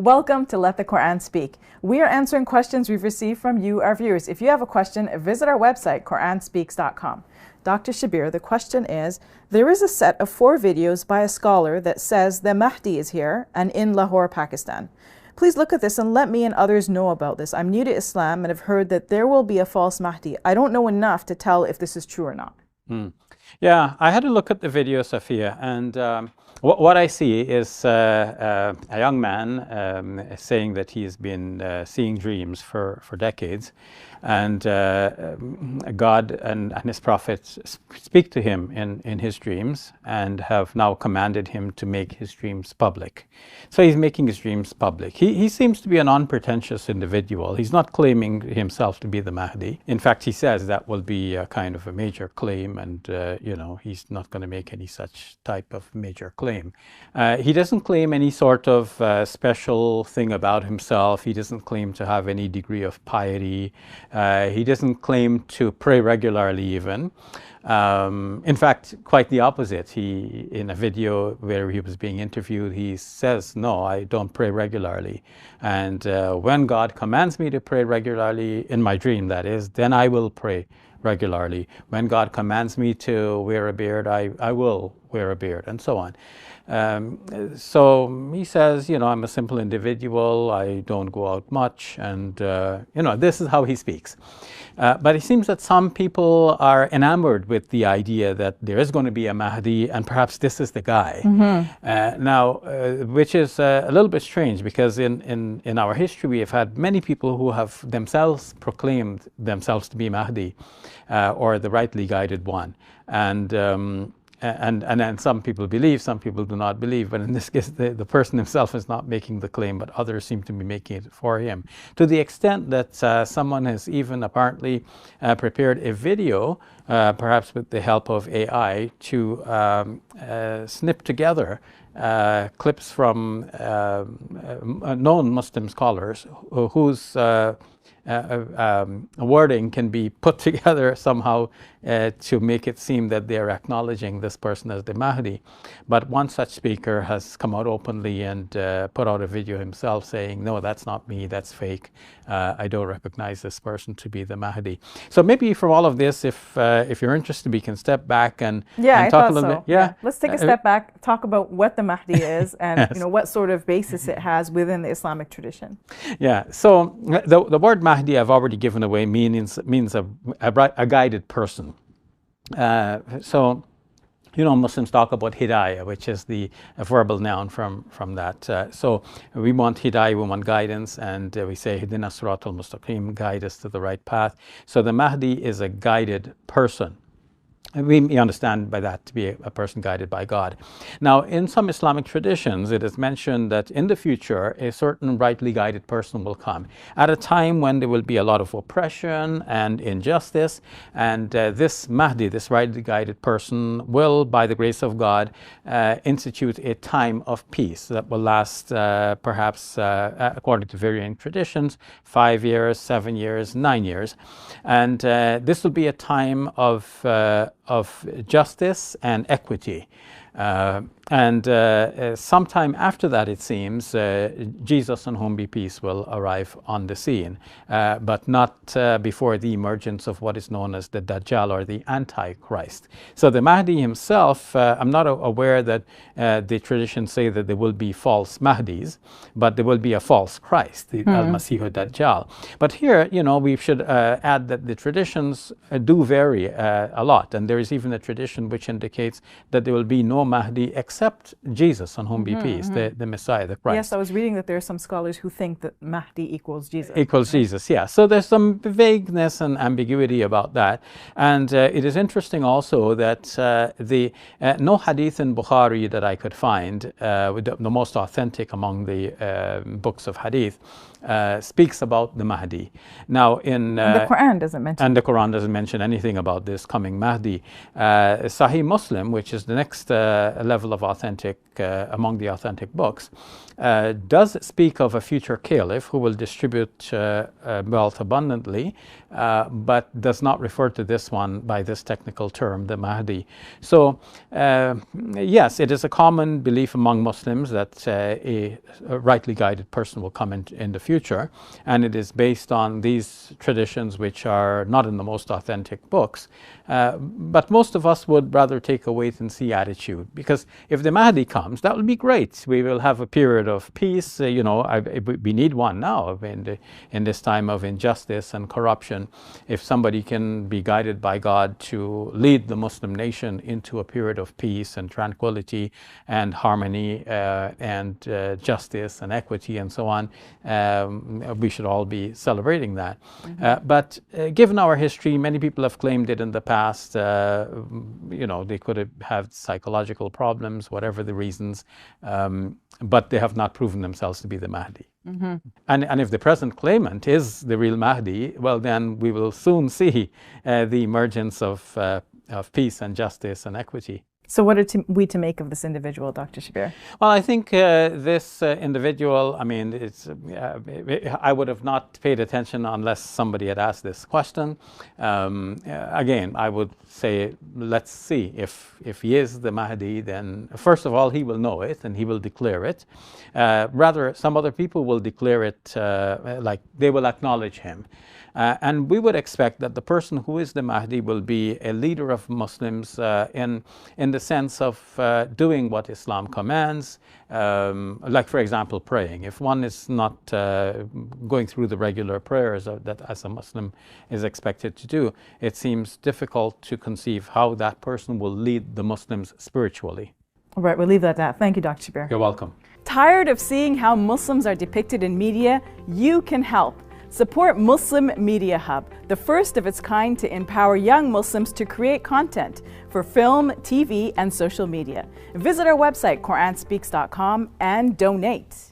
Welcome to Let the Quran Speak. We are answering questions we've received from you, our viewers. If you have a question, visit our website, QuranSpeaks.com. Dr. Shabir, the question is, there is a set of 4 videos by a scholar that says the Mahdi is here and in Lahore, Pakistan. Please look at this and let me and others know about this. I'm new to Islam and have heard that there will be a false Mahdi. I don't know enough to tell if this is true or not. Yeah, I had a look at the video, Safiya, and what I see is a young man saying that he's been seeing dreams for decades, and God and his prophets speak to him in his dreams and have now commanded him to make his dreams public. So he's making his dreams public. He seems to be an unpretentious individual. He's not claiming himself to be the Mahdi. In fact, he says that will be a kind of a major claim, and he's not going to make any such type of major claim. He doesn't claim any sort of special thing about himself. He doesn't claim to have any degree of piety. He doesn't claim to pray regularly even. In fact, quite the opposite. In a video where he was being interviewed, he says, no, I don't pray regularly. And when God commands me to pray regularly, in my dream that is, then I will pray regularly. When God commands me to wear a beard, I will wear a beard, and so on. So he says, I'm a simple individual, I don't go out much, and this is how he speaks. But it seems that some people are enamored with the idea that there is going to be a Mahdi, and perhaps this is the guy. Which is a little bit strange, because in our history we have had many people who have themselves proclaimed themselves to be Mahdi, or the rightly guided one. And then some people believe, some people do not believe. But in this case, the person himself is not making the claim, but others seem to be making it for him. To the extent that someone has even apparently prepared a video, perhaps with the help of AI, to snip together clips from known Muslim scholars whose wording can be put together somehow to make it seem that they are acknowledging this person as the Mahdi. But one such speaker has come out openly and put out a video himself saying, no, that's not me, that's fake. I don't recognize this person to be the Mahdi. So maybe from all of this, if you're interested, we can step back and talk a little bit. Yeah, let's take a step back, talk about what the Mahdi is, and what sort of basis it has within the Islamic tradition. Yeah, so the word Mahdi I've already given away means a guided person. Muslims talk about hidayah, which is a verbal noun from that. So we want hidayah, we want guidance, and we say, Hidina Siratal Mustaqim, guide us to the right path. So the Mahdi is a guided person. We understand by that to be a person guided by God. Now, in some Islamic traditions, it is mentioned that in the future, a certain rightly guided person will come at a time when there will be a lot of oppression and injustice. And this Mahdi, this rightly guided person, will, by the grace of God, institute a time of peace that will last perhaps, according to varying traditions, 5 years, 7 years, 9 years. And this will be a time of justice and equity. Sometime after that, it seems, Jesus, on whom be peace, will arrive on the scene, but not before the emergence of what is known as the Dajjal, or the Antichrist. So the Mahdi himself, I'm not aware that the traditions say that there will be false Mahdis, but there will be a false Christ, the Al-Masih Dajjal. But here, we should add that the traditions do vary a lot, and there is even a tradition which indicates that there will be no Mahdi except Jesus, on whom be peace, the Messiah, the Christ. Yes, I was reading that there are some scholars who think that Mahdi equals Jesus. Equals Jesus, yeah. So there's some vagueness and ambiguity about that. And it is interesting also that no hadith in Bukhari that I could find, the most authentic among the books of hadith, speaks about the Mahdi. Now, the Quran doesn't mention. And the Quran doesn't mention anything about this coming Mahdi. Sahih Muslim, which is the next level of authentic, among the authentic books, does speak of a future caliph who will distribute wealth abundantly, but does not refer to this one by this technical term, the Mahdi. So yes, it is a common belief among Muslims that a rightly guided person will come in the future, and it is based on these traditions which are not in the most authentic books. But most of us would rather take a wait-and-see attitude, because if the Mahdi comes, that will be great. We will have a period of peace. You know, we need one now in this time of injustice and corruption. If somebody can be guided by God to lead the Muslim nation into a period of peace and tranquility and harmony and justice and equity and so on, we should all be celebrating that. But given our history, many people have claimed it in the past. You know, they could have had psychological problems, whatever the reasons, but they have not proven themselves to be the Mahdi. And if the present claimant is the real Mahdi, well, then we will soon see the emergence of peace and justice and equity. So what are we to make of this individual, Dr. Shabir? Well, I think this individual, I mean, I would have not paid attention unless somebody had asked this question. Again, I would say, let's see. If he is the Mahdi, then first of all, he will know it and he will declare it. Rather, some other people will declare it like they will acknowledge him. And we would expect that the person who is the Mahdi will be a leader of Muslims in the sense of doing what Islam commands, like, for example, praying. If one is not going through the regular prayers that as a Muslim is expected to do, it seems difficult to conceive how that person will lead the Muslims spiritually. All right, we'll leave that at that. Thank you, Dr. Shabir. You're welcome. Tired of seeing how Muslims are depicted in media? You can help. Support Muslim Media Hub, the first of its kind to empower young Muslims to create content for film, TV, and social media. Visit our website, QuranSpeaks.com, and donate.